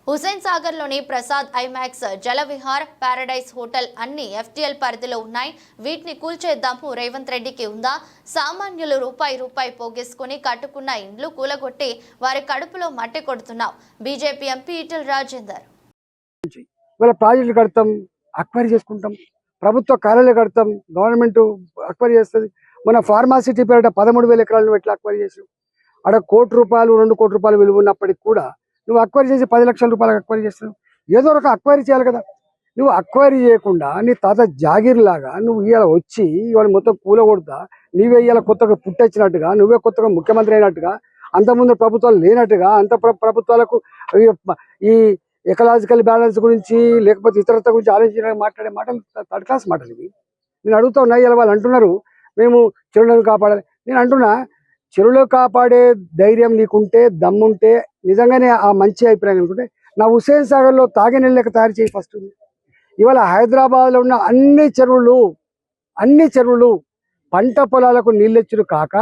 హుసేన్ సాగర్ లోని Prasad IMAX Jalavihar paradise hotel అన్ని FTL పరిధిలో ఉన్నాయి. వీటిని కూల్చేద్దాము రేవంత్ రెడ్డికి ఉందా? సామాన్యులు రూపాయి పోగేసుకుని కట్టుకున్న ఇండ్లు కూలగొట్టి వారి కడుపులో మట్టి కొడుతున్నావు. BJP MP Etela Rajender. ప్రాజెక్టులు కడతాం, అక్వైరీ చేసుకుంటాం, ప్రభుత్వ కార్యాలయాలు కడతాం, గవర్నమెంట్ అక్వైరీ చేస్తుంది. మన ఫార్మాసిటీ పేరిట 13,000 ఎకరాలను ఎట్లా అక్వైరీ చేసావు? అక్కడ ₹1 2 కోట్ల రూపాయలు విలువ ఉన్నప్పటికి కూడా నువ్వు అక్వైరీ చేసి 10 లక్షల రూపాయలకు అక్వైరీ చేస్తున్నావు. ఏదో ఒక అక్వైరీ చేయాలి కదా. నువ్వు అక్వైరీ చేయకుండా నీ తాత జాగీర్ లాగా నువ్వు ఇవాళ వచ్చి ఇవాళ మొత్తం కూలగొడతా, నీవే ఇవాళ కొత్తగా పుట్టొచ్చినట్టుగా, నువ్వే కొత్తగా ముఖ్యమంత్రి అయినట్టుగా, అంతకుముందు ప్రభుత్వాలు లేనట్టుగా, ప్రభుత్వాలకు ఈ ఎకలాజికల్ బ్యాలెన్స్ గురించి లేకపోతే ఇతరత్వ గురించి ఆలోచించడానికి మాట్లాడే మాటలు థర్డ్ క్లాస్ మాటలు ఇవి. నేను అడుగుతా ఉన్నా, ఇలా వాళ్ళు అంటున్నారు మేము చెరువులను కాపాడాలి. నేను అంటున్నా, చెరువులు కాపాడే ధైర్యం నీకుంటే, దమ్ముంటే, నిజంగానే ఆ మంచి అభిప్రాయం అనుకుంటే నా హుసేన్ సాగర్లో తాగే నీళ్ళకి తయారు చేయి ఫస్ట్. ఇవాళ హైదరాబాద్లో ఉన్న అన్ని చెరువులు పంట పొలాలకు నీళ్ళెచ్చుడు కాక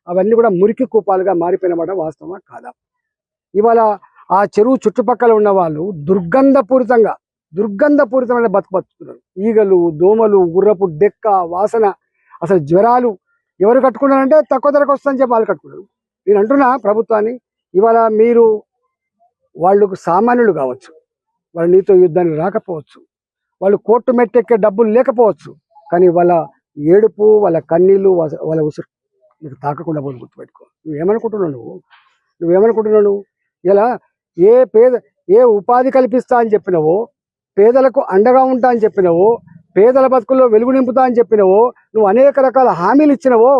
అవన్నీ కూడా మురికి కూపాలుగా మారిపోయినమాట వాస్తవమా కాదా? ఇవాళ ఆ చెరువు చుట్టుపక్కల ఉన్న వాళ్ళు దుర్గంధపూరితమైన బతుకుతున్నారు. ఈగలు, దోమలు, గుర్రపు డెక్క వాసన, అసలు జ్వరాలు. ఎవరు కట్టుకున్నారంటే తక్కువ ధరకు వస్తుందని చెప్పి వాళ్ళు కట్టుకున్నారు. నేను అంటున్నా ప్రభుత్వాన్ని, ఇవాళ మీరు వాళ్ళకు సామాన్యులు కావచ్చు, వాళ్ళు నీతో యుద్ధానికి రాకపోవచ్చు, వాళ్ళు కోర్టు మెట్టెక్కే డబ్బులు లేకపోవచ్చు, కానీ వాళ్ళ ఏడుపు, వాళ్ళ కన్నీళ్ళు, వాళ్ళ ఉసురు నీకు తాకకుండా పోదు. గుర్తుపెట్టుకో. నువ్వేమనుకుంటున్నావు? ఇలా ఏ ఉపాధి కల్పిస్తా అని చెప్పినవో, పేదలకు అండగా ఉంటా అని చెప్పినవో, పేదల బతుకుల్లో వెలుగు నింపుతా అని చెప్పినవో, నువ్వు అనేక రకాల హామీలు ఇచ్చినవో,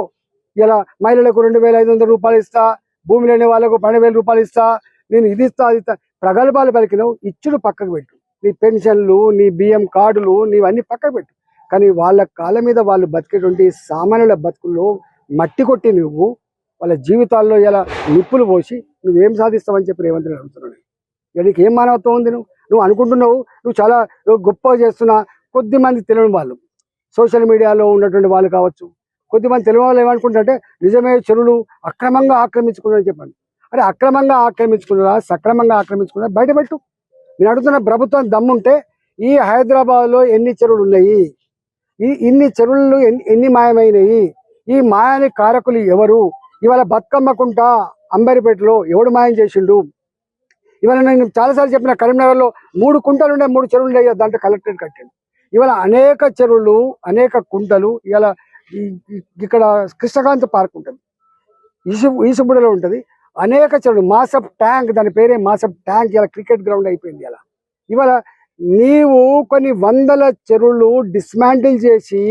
ఇలా మహిళలకు 2,500 రూపాయలు ఇస్తా, భూమి లేని వాళ్ళకు 12,000 రూపాయలు ఇస్తా, నేను ఇది ఇస్తా అది ఇస్తా, ప్రగల్భాలు పలికినవు. ఇచ్చుడు పక్కకు పెట్టు. నీ పెన్షన్లు, నీ బియ్యం కార్డులు, నీవన్నీ పక్కకు పెట్టు. కానీ వాళ్ళ కాళ్ళ మీద వాళ్ళు బతికేటువంటి సామాన్యుల బతుకుల్లో మట్టి కొట్టి నువ్వు వాళ్ళ జీవితాల్లో ఇలా నిప్పులు పోసి నువ్వేం సాధిస్తావని చెప్పి రేవంత్ రెడ్డి అడుగుతున్నాడు. నీకు ఏం మానవత్వం ఉంది? నువ్వు అనుకుంటున్నావు నువ్వు చాలా గొప్పగా చేస్తున్నా. కొద్దిమంది తెలియని వాళ్ళు, సోషల్ మీడియాలో ఉన్నటువంటి వాళ్ళు కావచ్చు, కొద్దిమంది తెలియని వాళ్ళు ఏమనుకుంటారంటే నిజమే చెరువులు అక్రమంగా ఆక్రమించుకున్నారని చెప్పండి. అరే, అక్రమంగా ఆక్రమించుకున్నారా, సక్రమంగా ఆక్రమించుకున్నారా బయటపెట్టు. నేను అడుగుతున్న ప్రభుత్వం దమ్ముంటే ఈ హైదరాబాద్లో ఎన్ని చెరువులు ఉన్నాయి, ఇన్ని చెరువులు ఎన్ని మాయమైనవి, ఈ మాయానికి కారకులు ఎవరు? ఇవాళ బతుకమ్మకుంట అంబరిపేటలో ఎవడు మాయం చేసిండు? ఇవాళ నేను చాలాసార్లు చెప్పిన, కరీంనగర్లో 3 కుంటలు ఉండే 3 చెరువులు ఉండే, దాంట్లో కలెక్టరేట్ కట్టాడు. ఇవాళ అనేక చెరువులు, అనేక కుంటలు. ఇవాళ ఇక్కడ కృష్ణకాంత్ పార్క్ ఉంటుంది, ఈసుబుడలో ఉంటుంది, అనేక చెరువులు. మాసప్ ట్యాంక్, దాని పేరే మాసప్ ట్యాంక్, ఇలా క్రికెట్ గ్రౌండ్ అయిపోయింది. ఇవాళ నీవు కొన్ని వందల చెరువులు డిస్మాంటిల్ చేసి